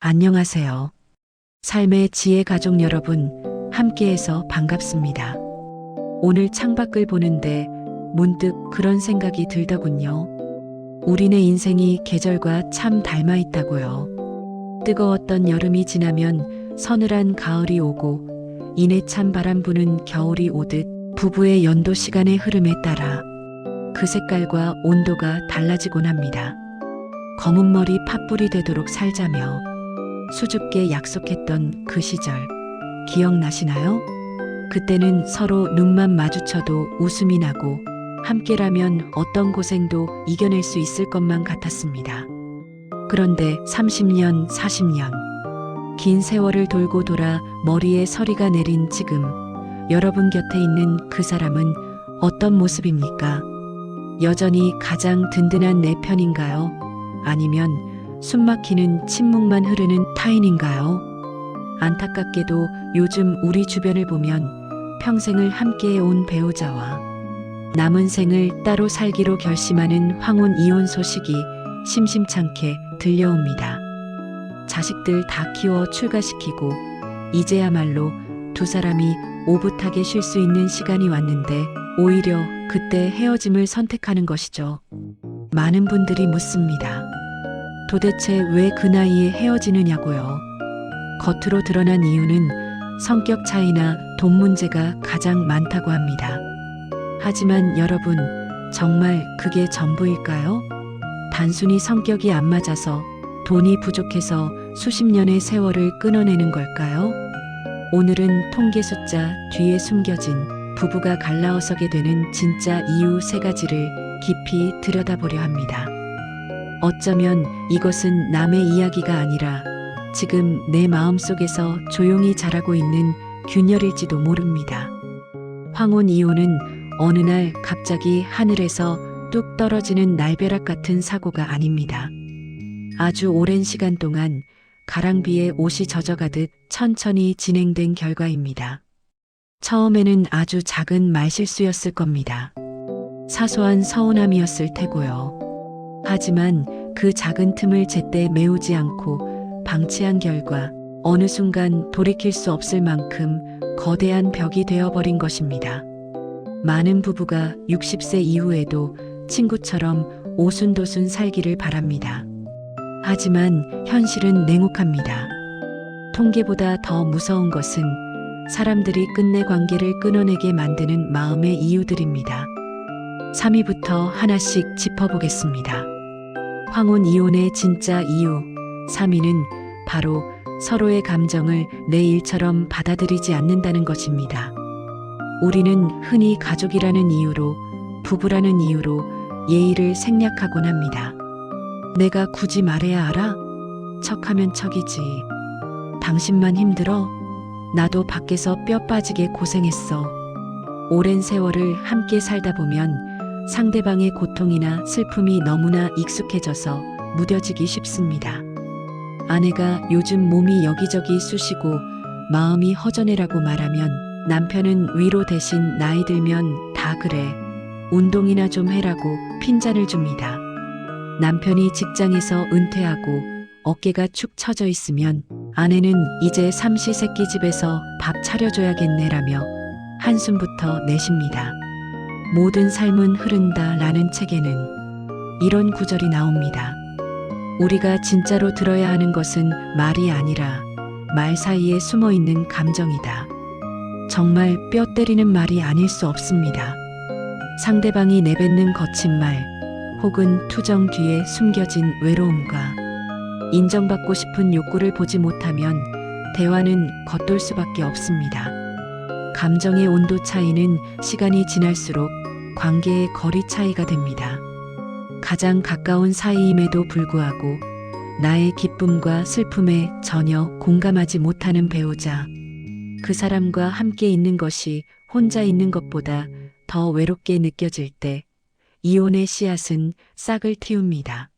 안녕하세요. 삶의 지혜 가족 여러분, 함께해서 반갑습니다. 오늘 창밖을 보는데 문득 그런 생각이 들더군요. 우리네 인생이 계절과 참 닮아 있다고요. 뜨거웠던 여름이 지나면 서늘한 가을이 오고 이내 찬 바람 부는 겨울이 오듯 부부의 연도 시간의 흐름에 따라 그 색깔과 온도가 달라지곤 합니다. 검은 머리 팥불이 되도록 살자며 수줍게 약속했던 그 시절 기억나시나요? 그때는 서로 눈만 마주쳐도 웃음이 나고 함께라면 어떤 고생도 이겨낼 수 있을 것만 같았습니다. 그런데 30년, 40년 긴 세월을 돌고 돌아 머리에 서리가 내린 지금 여러분 곁에 있는 그 사람은 어떤 모습입니까? 여전히 가장 든든한 내 편인가요? 아니면 숨막히는 침묵만 흐르는 타인인가요? 안타깝게도 요즘 우리 주변을 보면 평생을 함께해 온 배우자와 남은 생을 따로 살기로 결심하는 황혼 이혼 소식이 심심찮게 들려옵니다. 자식들 다 키워 출가시키고 이제야말로 두 사람이 오붓하게 쉴 수 있는 시간이 왔는데 오히려 그때 헤어짐을 선택하는 것이죠. 많은 분들이 묻습니다. 도대체 왜 그 나이에 헤어지느냐고요. 겉으로 드러난 이유는 성격 차이나 돈 문제가 가장 많다고 합니다. 하지만 여러분, 정말 그게 전부일까요? 단순히 성격이 안 맞아서 돈이 부족해서 수십 년의 세월을 끊어내는 걸까요? 오늘은 통계 숫자 뒤에 숨겨진 부부가 갈라어서게 되는 진짜 이유 3가지를 깊이 들여다보려 합니다. 어쩌면 이것은 남의 이야기가 아니라 지금 내 마음속에서 조용히 자라고 있는 균열일지도 모릅니다. 황혼 이혼은 어느 날 갑자기 하늘에서 뚝 떨어지는 날벼락 같은 사고가 아닙니다. 아주 오랜 시간 동안 가랑비에 옷이 젖어가듯 천천히 진행된 결과입니다. 처음에는 아주 작은 말실수였을 겁니다. 사소한 서운함이었을 테고요. 하지만 그 작은 틈을 제때 메우지 않고 방치한 결과 어느 순간 돌이킬 수 없을 만큼 거대한 벽이 되어버린 것입니다. 많은 부부가 60세 이후에도 친구처럼 오순도순 살기를 바랍니다. 하지만 현실은 냉혹합니다. 통계보다 더 무서운 것은 사람들이 끝내 관계를 끊어내게 만드는 마음의 이유들입니다. 3위부터 하나씩 짚어보겠습니다. 황혼 이혼의 진짜 이유 3위는 바로 서로의 감정을 내 일처럼 받아들이지 않는다는 것입니다. 우리는 흔히 가족이라는 이유로, 부부라는 이유로 예의를 생략하곤 합니다. 내가 굳이 말해야 알아? 척하면 척이지. 당신만 힘들어? 나도 밖에서 뼈 빠지게 고생했어. 오랜 세월을 함께 살다 보면 상대방의 고통이나 슬픔이 너무나 익숙해져서 무뎌지기 쉽습니다. 아내가 요즘 몸이 여기저기 쑤시고 마음이 허전해라고 말하면 남편은 위로 대신 나이 들면 다 그래. 운동이나 좀 해라고 핀잔을 줍니다. 남편이 직장에서 은퇴하고 어깨가 축 처져 있으면 아내는 이제 삼시세끼집에서 밥 차려줘야겠네라며 한숨부터 내쉽니다. 모든 삶은 흐른다 라는 책에는 이런 구절이 나옵니다. 우리가 진짜로 들어야 하는 것은 말이 아니라 말 사이에 숨어 있는 감정이다. 정말 뼈 때리는 말이 아닐 수 없습니다. 상대방이 내뱉는 거친 말, 혹은 투정 뒤에 숨겨진 외로움과 인정받고 싶은 욕구를 보지 못하면 대화는 겉돌 수밖에 없습니다. 감정의 온도 차이는 시간이 지날수록 관계의 거리 차이가 됩니다. 가장 가까운 사이임에도 불구하고 나의 기쁨과 슬픔에 전혀 공감하지 못하는 배우자. 그 사람과 함께 있는 것이 혼자 있는 것보다 더 외롭게 느껴질 때 이혼의 씨앗은 싹을 틔웁니다.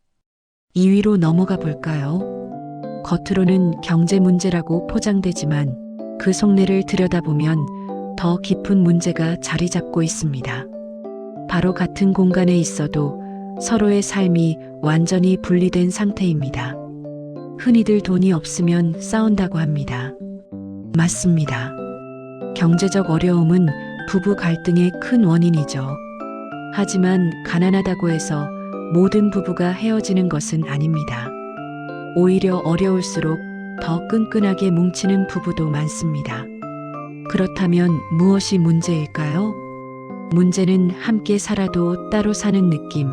2위로 넘어가 볼까요? 겉으로는 경제 문제라고 포장되지만 그 속내를 들여다보면 더 깊은 문제가 자리 잡고 있습니다. 바로 같은 공간에 있어도 서로의 삶이 완전히 분리된 상태입니다. 흔히들 돈이 없으면 싸운다고 합니다. 맞습니다. 경제적 어려움은 부부 갈등의 큰 원인이죠. 하지만 가난하다고 해서 모든 부부가 헤어지는 것은 아닙니다. 오히려 어려울수록 더 끈끈하게 뭉치는 부부도 많습니다. 그렇다면 무엇이 문제일까요? 문제는 함께 살아도 따로 사는 느낌,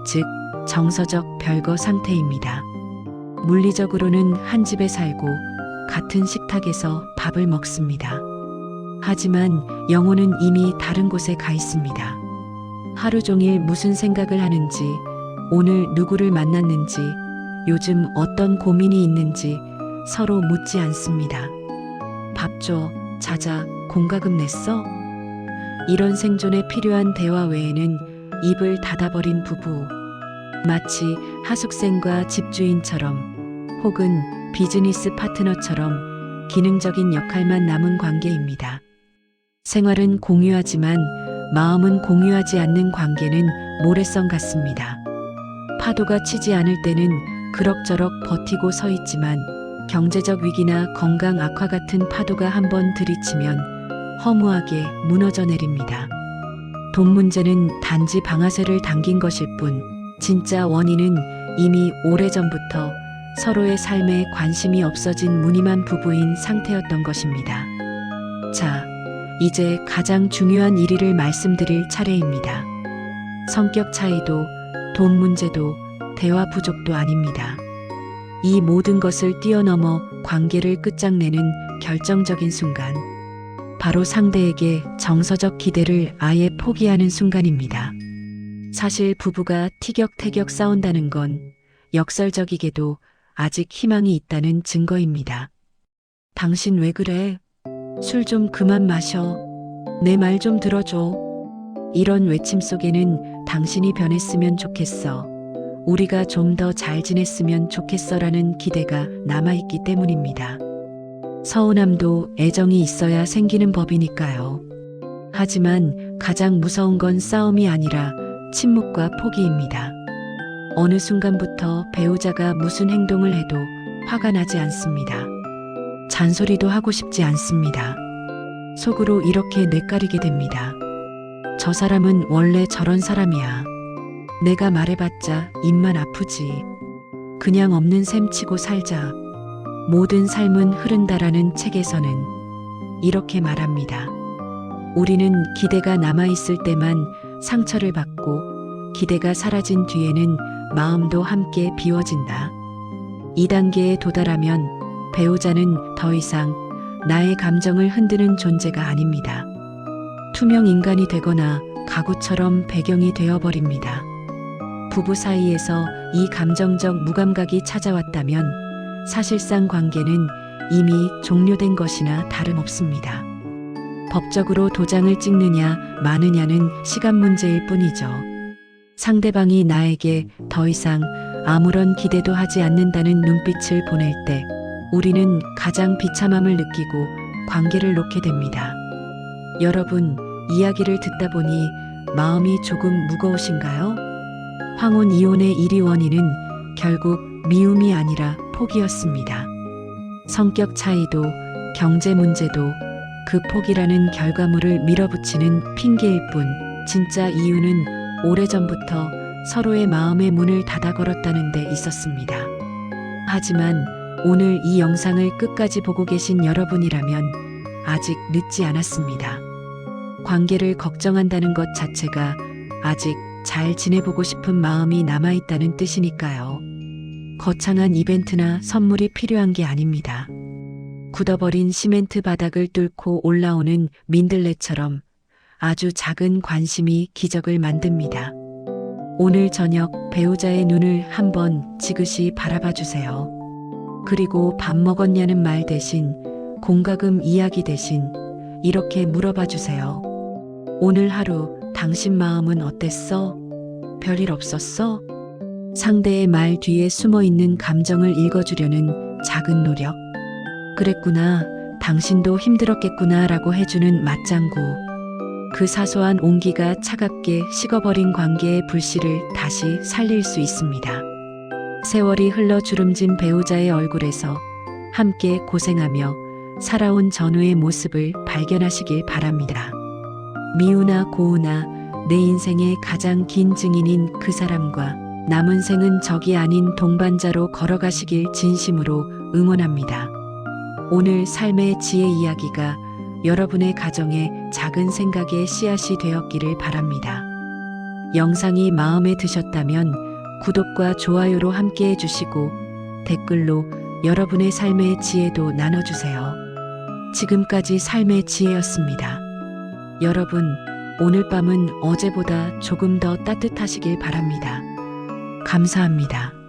즉 정서적 별거 상태입니다. 물리적으로는 한 집에 살고 같은 식탁에서 밥을 먹습니다. 하지만 영혼은 이미 다른 곳에 가 있습니다. 하루 종일 무슨 생각을 하는지, 오늘 누구를 만났는지, 요즘 어떤 고민이 있는지 서로 묻지 않습니다. 밥 줘, 자자, 공과금 냈어? 이런 생존에 필요한 대화 외에는 입을 닫아버린 부부. 마치 하숙생과 집주인처럼 혹은 비즈니스 파트너처럼 기능적인 역할만 남은 관계입니다. 생활은 공유하지만 마음은 공유하지 않는 관계는 모래성 같습니다. 파도가 치지 않을 때는 그럭저럭 버티고 서 있지만 경제적 위기나 건강 악화 같은 파도가 한번 들이치면 허무하게 무너져 내립니다. 돈 문제는 단지 방아쇠를 당긴 것일 뿐 진짜 원인은 이미 오래전부터 서로의 삶에 관심이 없어진 무심한 부부인 상태였던 것입니다. 자, 이제 가장 중요한 1위를 말씀드릴 차례입니다. 성격 차이도 돈 문제도 대화 부족도 아닙니다. 이 모든 것을 뛰어넘어 관계를 끝장내는 결정적인 순간, 바로 상대에게 정서적 기대를 아예 포기하는 순간입니다. 사실 부부가 티격태격 싸운다는 건 역설적이게도 아직 희망이 있다는 증거입니다. 당신 왜 그래? 술 좀 그만 마셔. 내 말 좀 들어줘. 이런 외침 속에는 당신이 변했으면 좋겠어. 우리가 좀 더 잘 지냈으면 좋겠어라는 기대가 남아있기 때문입니다. 서운함도 애정이 있어야 생기는 법이니까요. 하지만 가장 무서운 건 싸움이 아니라 침묵과 포기입니다. 어느 순간부터 배우자가 무슨 행동을 해도 화가 나지 않습니다. 잔소리도 하고 싶지 않습니다. 속으로 이렇게 뇌까리게 됩니다. 저 사람은 원래 저런 사람이야. 내가 말해봤자 입만 아프지. 그냥 없는 셈 치고 살자. 모든 삶은 흐른다라는 책에서는 이렇게 말합니다. 우리는 기대가 남아있을 때만 상처를 받고 기대가 사라진 뒤에는 마음도 함께 비워진다. 이 단계에 도달하면 배우자는 더 이상 나의 감정을 흔드는 존재가 아닙니다. 투명 인간이 되거나 가구처럼 배경이 되어버립니다. 부부 사이에서 이 감정적 무감각이 찾아왔다면 사실상 관계는 이미 종료된 것이나 다름없습니다. 법적으로 도장을 찍느냐 마느냐는 시간 문제일 뿐이죠. 상대방이 나에게 더 이상 아무런 기대도 하지 않는다는 눈빛을 보낼 때 우리는 가장 비참함을 느끼고 관계를 놓게 됩니다. 여러분, 이야기를 듣다 보니 마음이 조금 무거우신가요? 황혼 이혼의 1위 원인은 결국 미움이 아니라 포기였습니다. 성격 차이도 경제 문제도 그 포기라는 결과물을 밀어붙이는 핑계일 뿐 진짜 이유는 오래전부터 서로의 마음의 문을 닫아 걸었다는 데 있었습니다. 하지만 오늘 이 영상을 끝까지 보고 계신 여러분이라면 아직 늦지 않았습니다. 관계를 걱정한다는 것 자체가 아직 잘 지내보고 싶은 마음이 남아있다는 뜻이니까요. 거창한 이벤트나 선물이 필요한 게 아닙니다. 굳어버린 시멘트 바닥을 뚫고 올라오는 민들레처럼 아주 작은 관심이 기적을 만듭니다. 오늘 저녁 배우자의 눈을 한번 지그시 바라봐 주세요. 그리고 밥 먹었냐는 말 대신 공과금 이야기 대신 이렇게 물어봐 주세요. 오늘 하루 당신 마음은 어땠어? 별일 없었어? 상대의 말 뒤에 숨어 있는 감정을 읽어주려는 작은 노력. 그랬구나. 당신도 힘들었겠구나 라고 해주는 맞장구. 그 사소한 온기가 차갑게 식어버린 관계의 불씨를 다시 살릴 수 있습니다. 세월이 흘러 주름진 배우자의 얼굴에서 함께 고생하며 살아온 전우의 모습을 발견하시길 바랍니다. 미우나 고우나 내 인생의 가장 긴 증인인 그 사람과 남은 생은 적이 아닌 동반자로 걸어가시길 진심으로 응원합니다. 오늘 삶의 지혜 이야기가 여러분의 가정에 작은 생각의 씨앗이 되었기를 바랍니다. 영상이 마음에 드셨다면 구독과 좋아요로 함께 해주시고 댓글로 여러분의 삶의 지혜도 나눠주세요. 지금까지 삶의 지혜였습니다. 여러분, 오늘 밤은 어제보다 조금 더 따뜻하시길 바랍니다. 감사합니다.